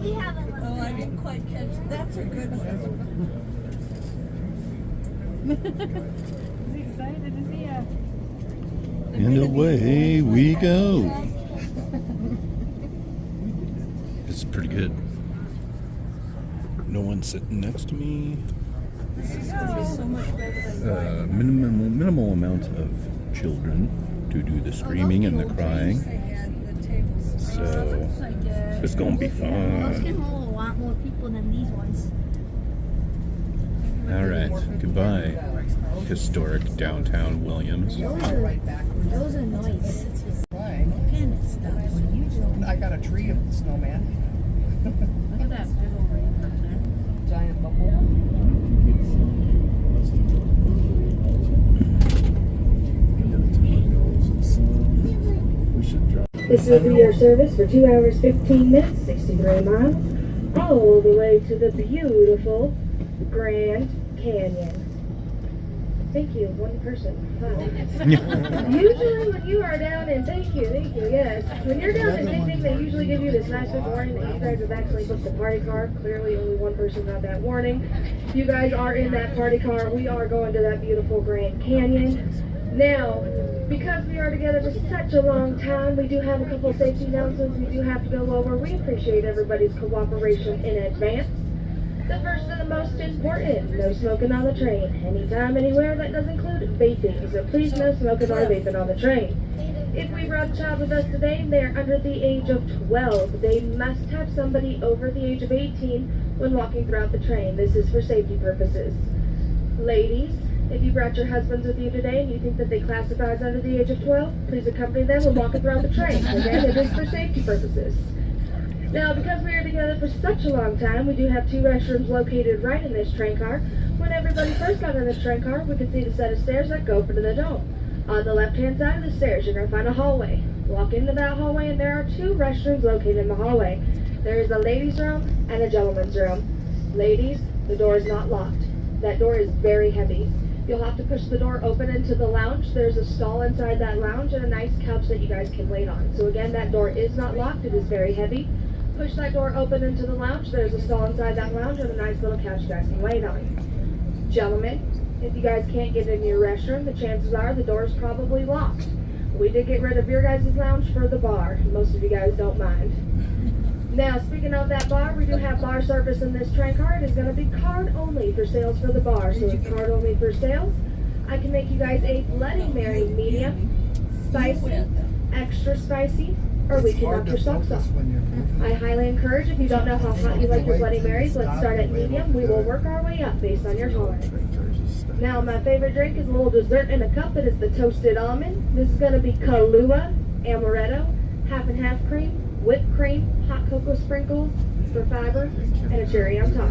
We haven't left. Oh, I didn't quite catch. That's a good one. Is he excited to see ya? And away we go. It's pretty good. No one sitting next to me. This is going to be so much better than Minimal amount of children to do the screaming and the crying. So it's gonna be Those fun. can hold a lot more people than these ones. All right, goodbye, historic downtown Williams. Those are nice. kind of stuff. What are you doing? I got a tree of the snowman. Look at that big old rain up there. Giant bubble. This will be your service for 2 hours, 15 minutes, 63 miles, all the way to the beautiful Grand Canyon. Thank you, one person. Wow. Usually when you are down in, thank you, yes. When you're down in Picnic, they usually give you this nice big warning that you guys have actually booked a party car. Clearly only one person got that warning. You guys are in that party car. We are going to that beautiful Grand Canyon. Now, because we are together for such a long time, we do have a couple of safety announcements we do have to go over. We appreciate everybody's cooperation in advance. The first and the most important, no smoking on the train. Anytime, anywhere, that does include vaping. So please no smoking or vaping on the train. If we brought a child with us today and they are under the age of 12, they must have somebody over the age of 18 when walking throughout the train. This is for safety purposes. Ladies, if you brought your husbands with you today and you think that they classify as under the age of 12, please accompany them when walking throughout the train. Again, it is for safety purposes. Now, because we are together for such a long time, we do have 2 restrooms located right in this train car. When everybody first got in this train car, we could see the set of stairs that go up to the dome. On the left-hand side of the stairs, you're going to find a hallway. Walk into that hallway, and there are 2 restrooms located in the hallway. There is a ladies' room and a gentleman's room. Ladies, the door is not locked. That door is very heavy. You'll have to push the door open into the lounge. There's a stall inside that lounge and a nice couch that you guys can wait on. So again, that door is not locked. It is very heavy. Push that door open into the lounge. There's a stall inside that lounge and a nice little couch you guys can wait on. Gentlemen, if you guys can't get into your restroom, the chances are the door is probably locked. We did get rid of your guys' lounge for the bar. Most of you guys don't mind. Now, speaking of that bar, we do have bar service in this train car. It is going to be card only for sales for the bar. So it's card only for sales. I can make you guys a Bloody Mary medium, spicy, extra spicy, or we can knock your socks off. I highly encourage, if you don't know how hot you like your Bloody Marys, let's start at medium. We will work our way up based on your tolerance. Now, my favorite drink is a little dessert in a cup. It is the toasted almond. This is going to be Kahlua, amaretto, half and half cream, whipped cream, hot cocoa sprinkles for fiber, and a cherry on top.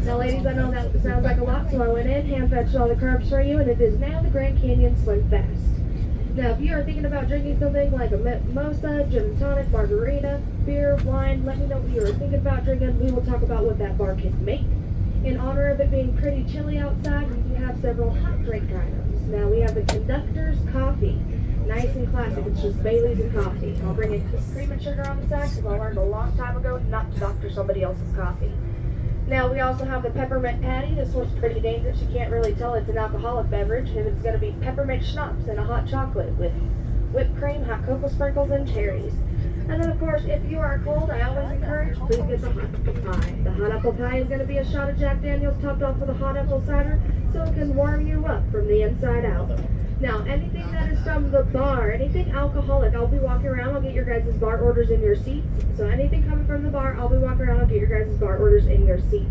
Now, ladies, I know that sounds like a lot, so I went in, hand fetched all the carbs for you, and it is now the Grand Canyon Slim Fast. Now, if you are thinking about drinking something like a mimosa, gin and tonic, margarita, beer, wine, let me know what you are thinking about drinking. We will talk about what that bar can make. In honor of it being pretty chilly outside, we do have several hot drink items. Now, we have the Conductor's Coffee. Nice and classic. It's just Bailey's and coffee. I'll bring in cream and sugar on the side because I learned a long time ago not to doctor somebody else's coffee. Now, we also have the peppermint patty. This one's pretty dangerous. You can't really tell it's an alcoholic beverage. And it's going to be peppermint schnapps and a hot chocolate with whipped cream, hot cocoa sprinkles, and cherries. And then, of course, if you are cold, I always encourage, please get the hot apple pie. The hot apple pie is going to be a shot of Jack Daniels topped off with a hot apple cider so it can warm you up from the inside out. Now, anything that is from the bar, anything alcoholic, I'll be walking around, I'll get your guys' bar orders in your seats. So anything coming from the bar, I'll be walking around, I'll get your guys' bar orders in your seats.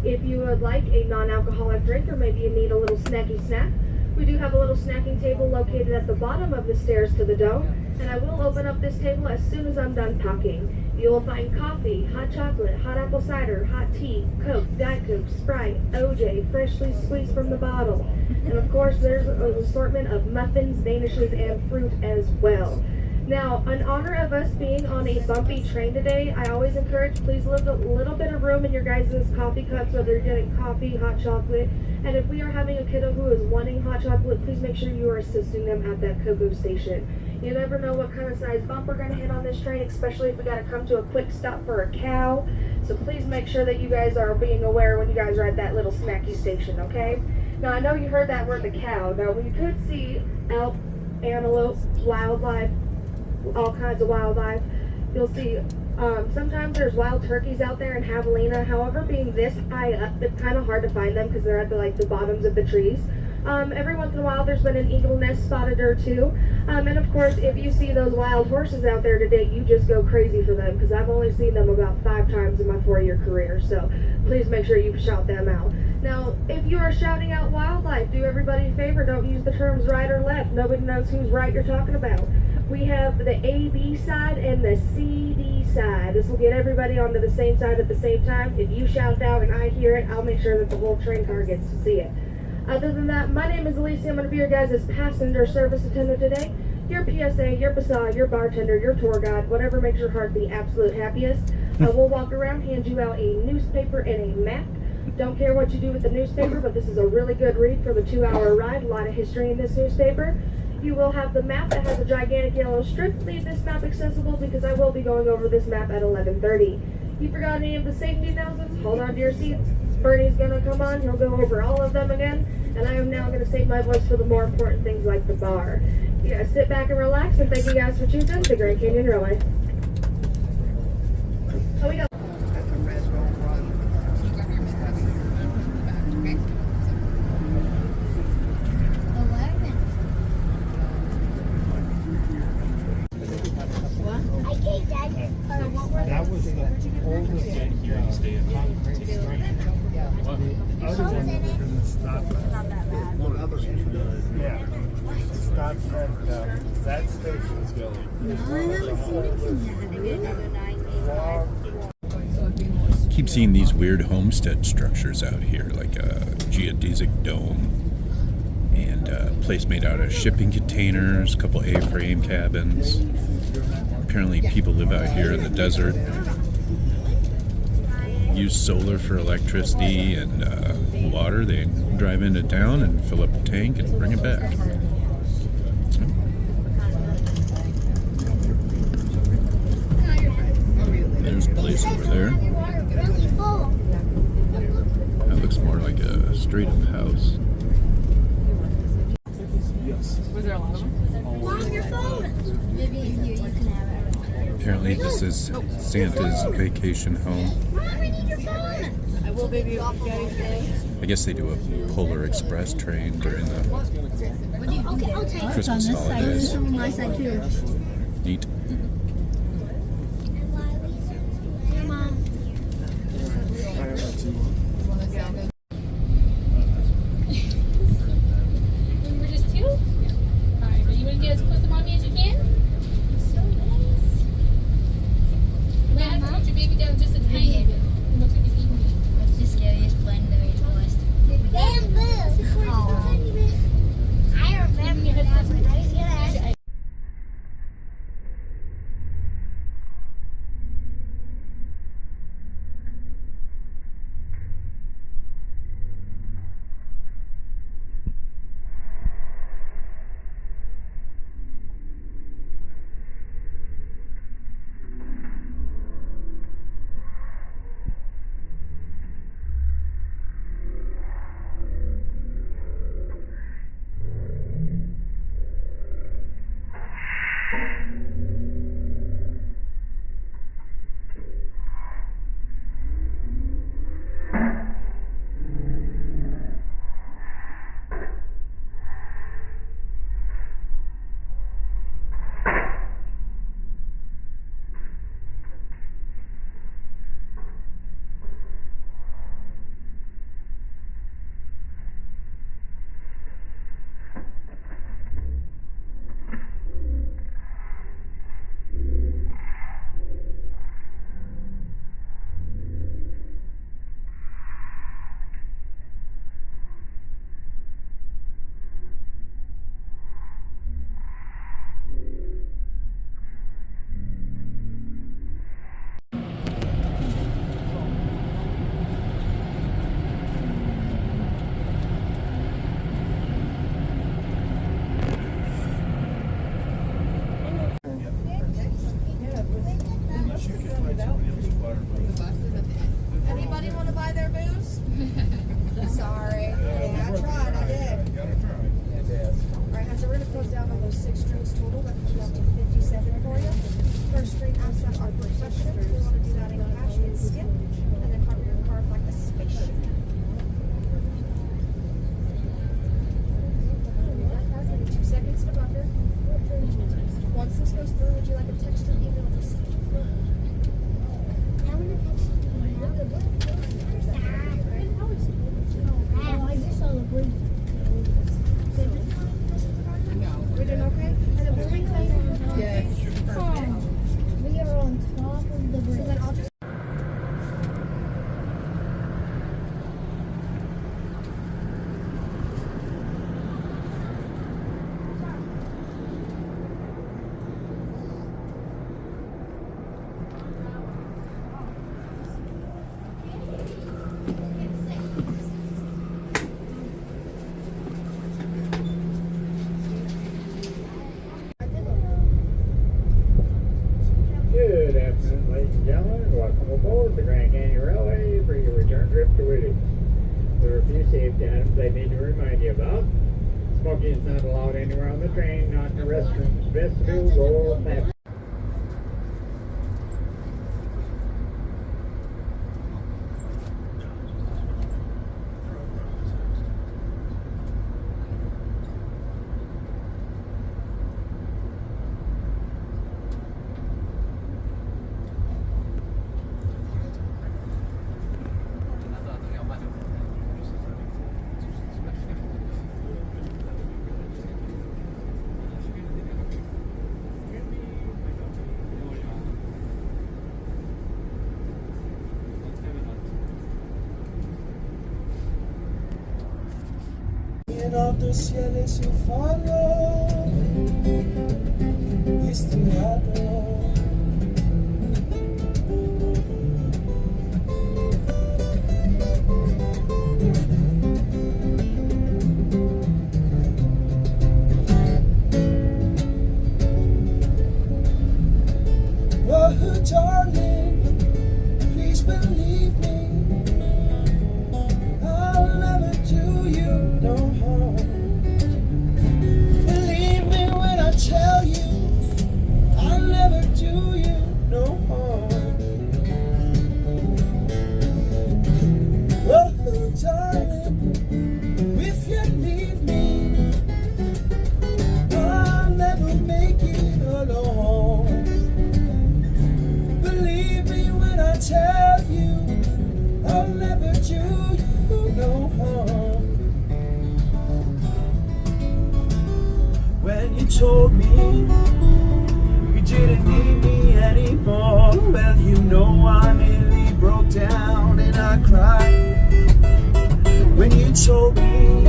If you would like a non-alcoholic drink, or maybe you need a little snacky snack, we do have a little snacking table located at the bottom of the stairs to the dome, and I will open up this table as soon as I'm done talking. You will find coffee, hot chocolate, hot apple cider, hot tea, Coke, Diet Coke, Sprite, OJ, freshly squeezed from the bottle. And of course, there's an assortment of muffins, danishes, and fruit as well. Now, in honor of us being on a bumpy train today, I always encourage, please leave a little bit of room in your guys' coffee cups, whether you're getting coffee, hot chocolate. And if we are having a kiddo who is wanting hot chocolate, please make sure you are assisting them at that cocoa station. You never know what kind of size bump we're going to hit on this train, especially if we got to come to a quick stop for a cow. So please make sure that you guys are being aware when you guys are at that little snacky station, okay? Now, I know you heard that word, the cow. Now, we could see elk, antelope, wildlife, all kinds of wildlife. You'll see sometimes there's wild turkeys out there in javelina. However, being this high up, it's kind of hard to find them because they're at the bottoms of the trees. Every once in a while there's been an eagle nest spotted or two. And of course, if you see those wild horses out there today, you just go crazy for them, because I've only seen them about 5 times in my 4-year career. So please make sure you shout them out. Now, if you are shouting out wildlife, do everybody a favor, don't use the terms right or left. Nobody knows whose right you're talking about. We have the AB side and the CD side. This will get everybody onto the same side at the same time. If you shout it out and I hear it, I'll make sure that the whole train car gets to see it. Other than that, my name is Alicia. I'm going to be your guys' passenger service attendant today. Your PSA, your PSA, your bartender, your tour guide, whatever makes your heart the absolute happiest. We'll walk around, hand you out a newspaper and a map. Don't care what you do with the newspaper, but this is a really good read for the 2-hour ride. A lot of history in this newspaper. You will have the map that has a gigantic yellow strip. Leave this map accessible because I will be going over this map at 11:30. You forgot any of the safety announcements? Hold on to your seats. Bernie's going to come on. He'll go over all of them again. And I am now going to save my voice for the more important things like the bar. You guys sit back and relax, and thank you guys for choosing the Grand Canyon Railway. Oh, we got That was the oldest gate here in the state of Congress. Other ones were going to stop at, yeah, stop at that station. Keep seeing these weird homestead structures out here, like a geodesic dome and a place made out of shipping containers, a couple A-frame cabins. Apparently people live out here in the desert, use solar for electricity and water. They drive into town and fill up the tank and bring it back. There's a place over there. That looks more like a straight up house. Was there a lot of them? Mom, your phone! Maybe in here you can have it. Apparently this is Santa's vacation home. Mom, I need your phone! I will, baby. I guess they do a Polar Express train during the What do you okay, I'll take it. Christmas holidays. There's some on my side too. Neat. Hey, Mom. We're just 2? Alright, but you want to get as close to mommy as you can? So nice. Wait, I have to put your baby down just a tiny bit. It looks like he's eating me. What's the scariest plane in the very tallest? Bamboo! Oh. I remember that when I was young. Sorry. Yeah, I tried. I did. Alright, so we're going to close down on those 6 drinks total. That comes out to 57 for you. First drink outside our procession. We want to do that in cash and skip. And then cover your card like a spaceship. 2 seconds to buffer. Once this goes through, would you like a text or email receipt? I just saw the breeze. We're doing okay? And then we'll reclaim. Yes. We are on top of the bridge. So then I'll just. Good afternoon, ladies and gentlemen. Welcome aboard the Grand Canyon Railway for your return trip to Whittier. There are a few safety items I need to remind you about. Smoking is not allowed anywhere on the train, not in the restrooms, vestibules, or bathrooms. Alto cielo es su faro estrellado. Oh, darling, please believe me. I'll never do you no harm. Believe me when I tell you, I'll never do you no harm. Oh, darling, if you leave me, I'll never make it alone. Believe me when I tell you, I'll never do you no harm. When you told me you didn't need me anymore, well, you know I nearly broke down and I cried. When you told me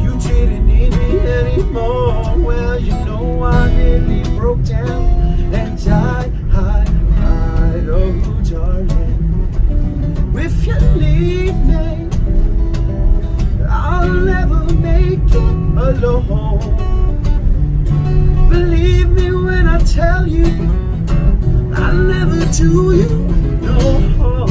you didn't need me anymore, well, you know I nearly broke down and died. Oh, darling, if you leave me, I'll never make it alone. Believe me when I tell you, I'll never do you no harm.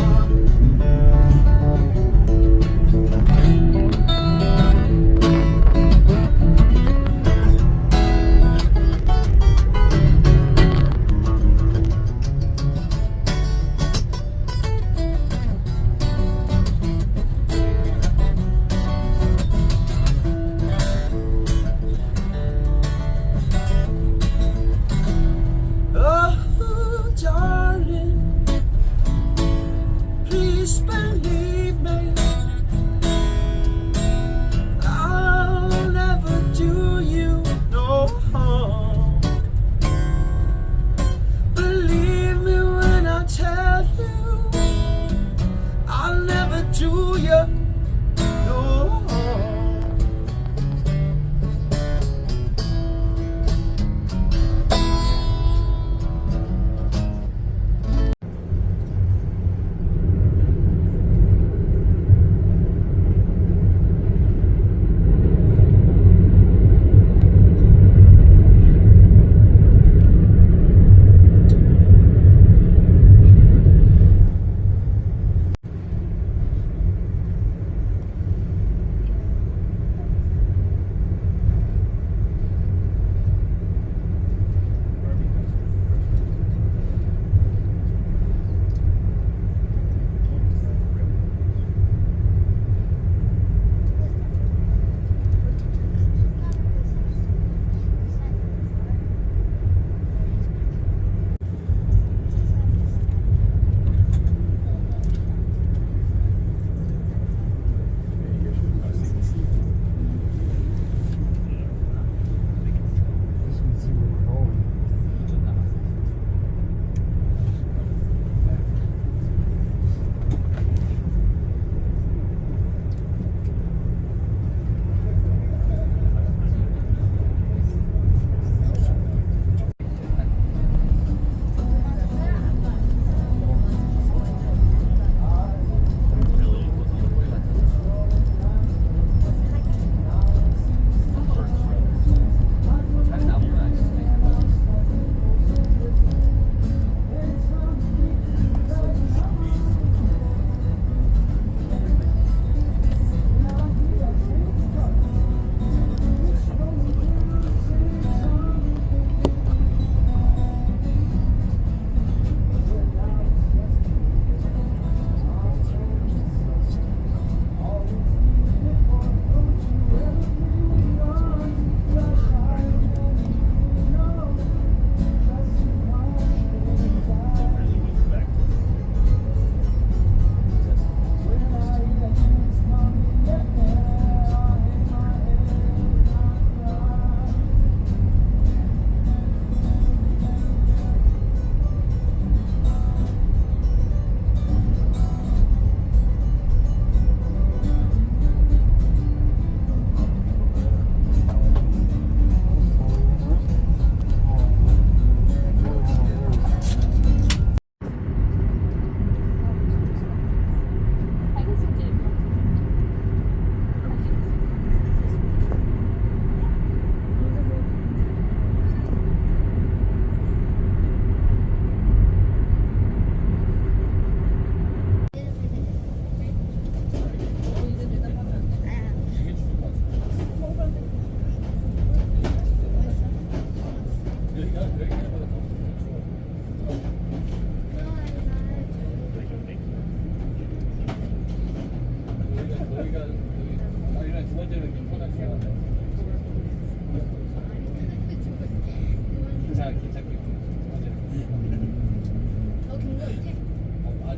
Oh, darling, please believe me. I'll never do you no harm. Believe me when I tell you, I'll never do you no harm.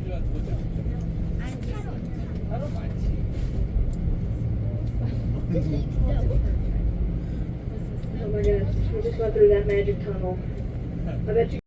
Oh my gosh, we just went through that magic tunnel. I bet you